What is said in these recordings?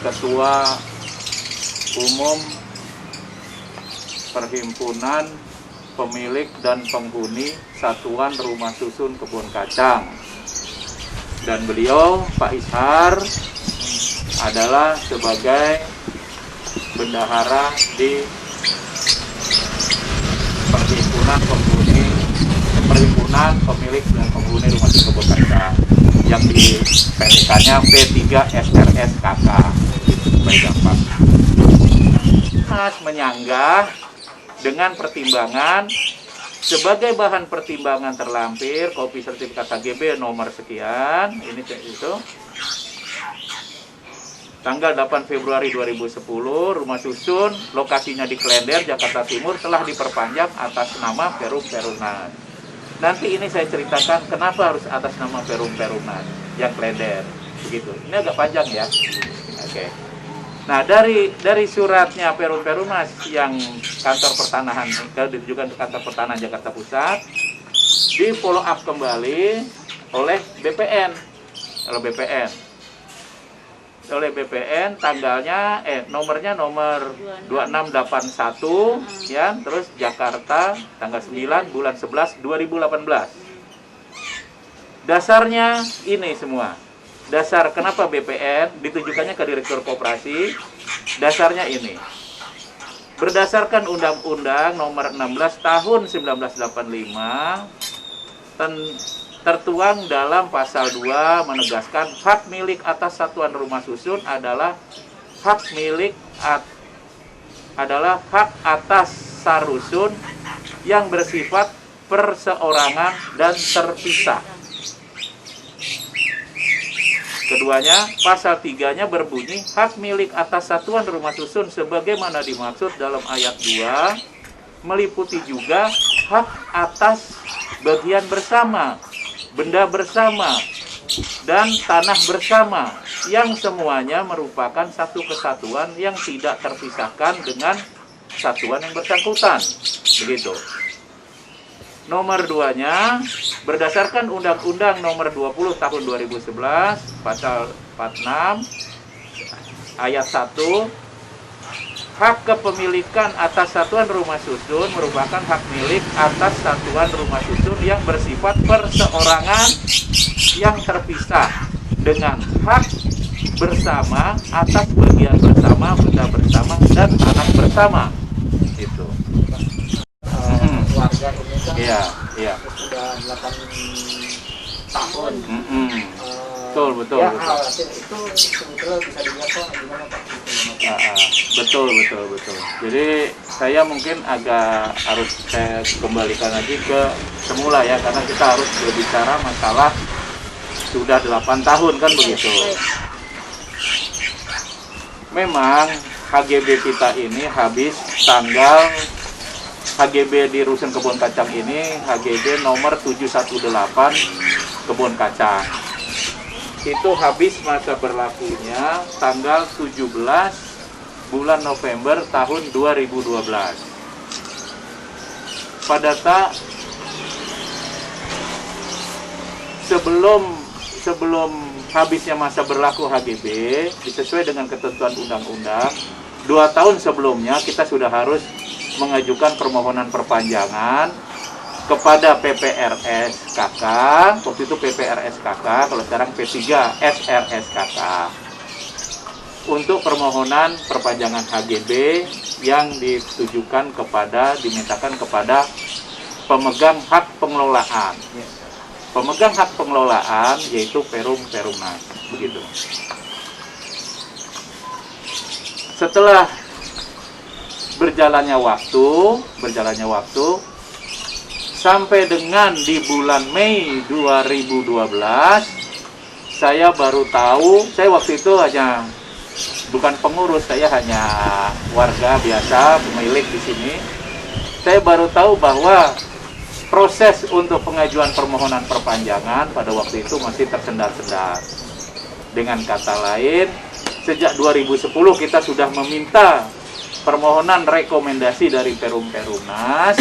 Ketua Umum Perhimpunan Pemilik dan Penghuni Satuan Rumah Susun Kebun Kacang. Dan beliau, Pak Ishar, adalah sebagai bendahara di Perhimpunan Pemilik dan Penghuni Rumah Susun Kebun Kacang yang dipendekkannya P3SRSKK. Baik gampang. Mas menyanggah dengan pertimbangan sebagai bahan pertimbangan terlampir kopi sertifikat HGB nomor sekian, ini itu tanggal 8 Februari 2010, rumah susun lokasinya di Klender, Jakarta Timur telah diperpanjang atas nama Perum Perunas. Nanti ini saya ceritakan kenapa harus atas nama Perum Perunas yang Klender, begitu. Ini agak panjang ya. Oke. Nah, dari suratnya Perum Perunas yang kantor pertanahan, ditujukan ke kantor pertanahan Jakarta Pusat, di follow up kembali oleh BPN. Oleh BPN tanggalnya nomornya nomor 2681 ya, terus Jakarta tanggal 9 bulan 11 2018. Dasarnya ini semua. Dasar kenapa BPN ditujukannya ke Direktur Koperasi, dasarnya ini. Berdasarkan Undang-Undang Nomor 16 Tahun 1985 tertuang dalam pasal 2 menegaskan hak milik atas satuan rumah susun adalah hak atas sarusun yang bersifat perseorangan dan terpisah. Keduanya, pasal 3-nya berbunyi hak milik atas satuan rumah susun sebagaimana dimaksud dalam ayat 2 meliputi juga hak atas bagian bersama, benda bersama, dan tanah bersama yang semuanya merupakan satu kesatuan yang tidak terpisahkan dengan satuan yang bersangkutan. Begitu. Nomor 2-nya, berdasarkan Undang-Undang Nomor 20 Tahun 2011, Pasal 46, Ayat 1, hak kepemilikan atas satuan rumah susun merupakan hak milik atas satuan rumah susun yang bersifat perseorangan yang terpisah dengan hak bersama atas bagian bersama, benda bersama, dan tanah bersama. Itu. Warga ini kan Iya. sudah 8 tahun. Betul. Ya, itu sebetulnya bisa dilihat kok gimana Pak? Betul. Jadi saya mungkin harus saya kembalikan lagi ke semula ya, karena kita harus berbicara masalah sudah 8 tahun kan begitu. Memang HGB kita ini habis tanggal HGB di Rusun Kebun Kacang ini HGB nomor 718 Kebun Kacang. Itu habis masa berlakunya tanggal 17 bulan November tahun 2012. Pada sebelum habisnya masa berlaku HGB, sesuai dengan ketentuan undang-undang, 2 tahun sebelumnya kita sudah harus mengajukan permohonan perpanjangan kepada PPRSKK, waktu itu PPRSKK, kalau sekarang P3SRSKK, untuk permohonan perpanjangan HGB yang dimintakan kepada pemegang hak pengelolaan. Pemegang hak pengelolaan yaitu Perum Perunas, begitu. Setelah berjalannya waktu sampai dengan di bulan Mei 2012 saya baru tahu, saya waktu itu hanya bukan pengurus, saya hanya warga biasa, pemilik di sini. Saya baru tahu bahwa proses untuk pengajuan permohonan perpanjangan pada waktu itu masih tersendat-sendat. Dengan kata lain, sejak 2010 kita sudah meminta permohonan rekomendasi dari Perum Perunas,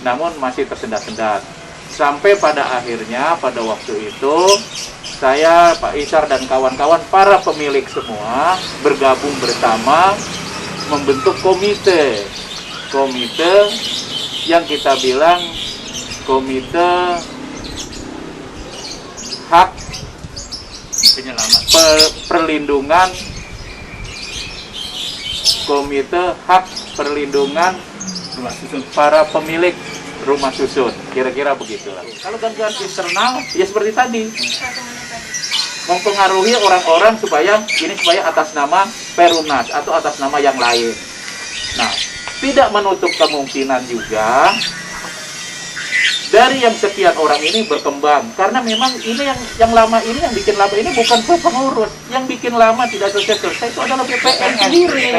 namun masih tersendat-sendat. Sampai pada akhirnya pada waktu itu saya, Pak Isar dan kawan-kawan, para pemilik semua bergabung bersama membentuk komite yang kita bilang komite hak perlindungan rumah susun para pemilik rumah susun, kira-kira begitulah. Kalau gangguan eksternal ya seperti tadi, mempengaruhi orang-orang supaya atas nama Perumnas atau atas nama yang lain. Nah, tidak menutup kemungkinan juga dari yang sekian orang ini berkembang, karena memang ini yang lama ini, yang bikin lama ini bukan pengurus, yang bikin lama tidak selesai itu adalah BPN sendiri.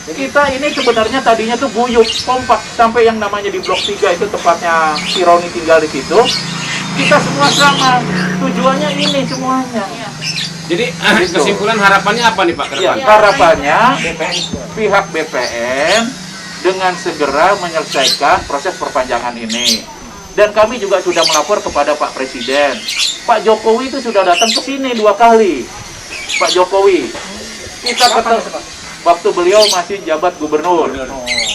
Kita ini sebenarnya tadinya tuh guyup, kompak, sampai yang namanya di Blok 3 itu tepatnya si Roni tinggal di situ. Kita semua sama, tujuannya ini semuanya. Jadi kesimpulan harapannya apa nih Pak ke depan? Ya, harapannya pihak BPN dengan segera menyelesaikan proses perpanjangan ini. Dan kami juga sudah melapor kepada Pak Presiden. Pak Jokowi itu sudah datang ke sini 2 kali. Pak Jokowi, kita ketemu waktu beliau masih jabat gubernur.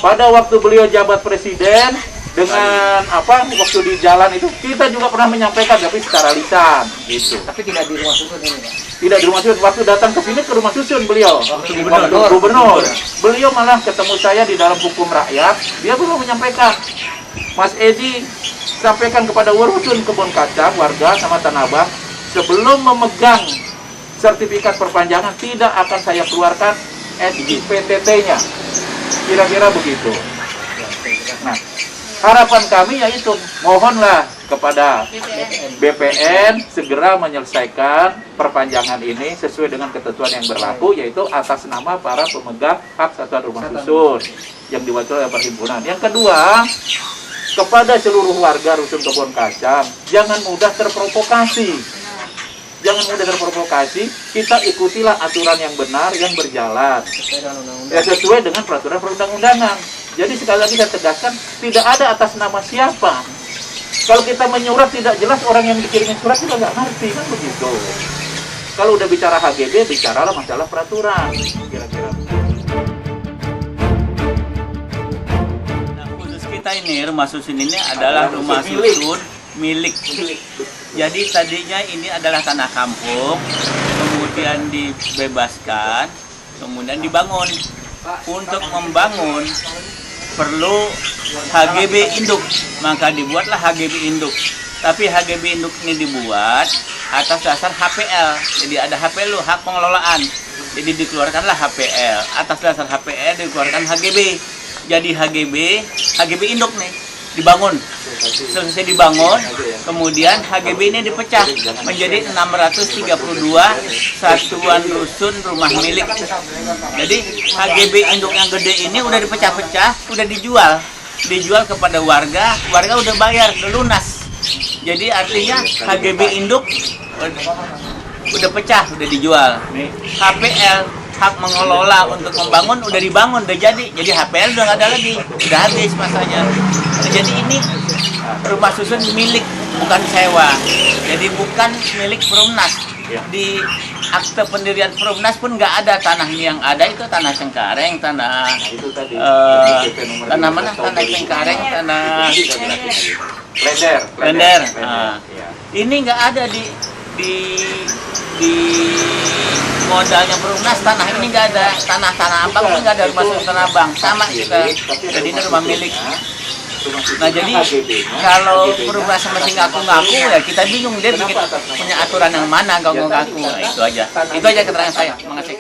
Pada waktu beliau jabat presiden, dengan waktu di jalan itu kita juga pernah menyampaikan, tapi secara lisan gitu. Tapi tidak di rumah susun ini, Pak. Tidak di rumah susun. Waktu datang ke sini ke rumah susun beliau. Waktu gubernur. Beliau malah ketemu saya di dalam hukum rakyat. Dia belum menyampaikan, Mas Edi sampaikan kepada Warusun Kebun Kacang warga sama Tanah Abang, sebelum memegang sertifikat perpanjangan tidak akan saya keluarkan SIPTT-nya. Kira-kira begitu. Nah, harapan kami yaitu mohonlah kepada BPN segera menyelesaikan perpanjangan ini sesuai dengan ketentuan yang berlaku, yaitu atas nama para pemegang hak satuan rumah susun yang diwakili oleh perhimpunan. Yang kedua, kepada seluruh warga Rusun Kebun Kacang, jangan mudah terprovokasi. Jangan mudah terprovokasi, kita ikutilah aturan yang benar, yang berjalan sesuai dengan peraturan perundang-undangan. Jadi sekali lagi saya tegaskan, tidak ada atas nama siapa. Kalau kita menyurat tidak jelas, orang yang dikirimin surat juga nggak ngerti, kan begitu. Kalau udah bicara HGB, bicaralah masalah peraturan. Kira-kira. Nah, khusus kita ini, rumah susun ini adalah rumah susun milik. Jadi tadinya ini adalah tanah kampung, kemudian dibebaskan, kemudian dibangun. Untuk membangun perlu HGB induk, maka dibuatlah HGB induk. Tapi HGB induk ini dibuat atas dasar HPL, jadi ada HPL, hak pengelolaan. Jadi dikeluarkanlah HPL, atas dasar HPL dikeluarkan HGB. Jadi HGB induk nih dibangun. Selesai dibangun, kemudian HGB ini dipecah menjadi 632 satuan rusun rumah milik. Jadi HGB induk yang gede ini udah dipecah-pecah, udah dijual kepada warga udah bayar, udah lunas. Jadi artinya HGB induk udah pecah, udah dijual. HPL, hak mengelola untuk membangun udah dibangun, udah jadi HPL udah nggak ada lagi, udah habis masanya. Jadi ini rumah susun milik, bukan sewa. Jadi bukan milik Perumnas. Di akte pendirian Perumnas pun nggak ada tanahnya, yang ada itu tanah Cengkareng, tanah mana? Tanah Cengkareng, tanah Lender. Ini nggak ada di modalnya Perumnas, tanah ini nggak ada, tanah Abang pun nggak ada, rumah susun Tanah Abang sama juga. Jadi ini rumah milik. Nah jadi kalau Perumnas masih ngaku-ngaku ya kita bingung, dia bikin punya aturan yang mana ngaku-ngaku. Nah, itu aja keterangan saya. Makasih.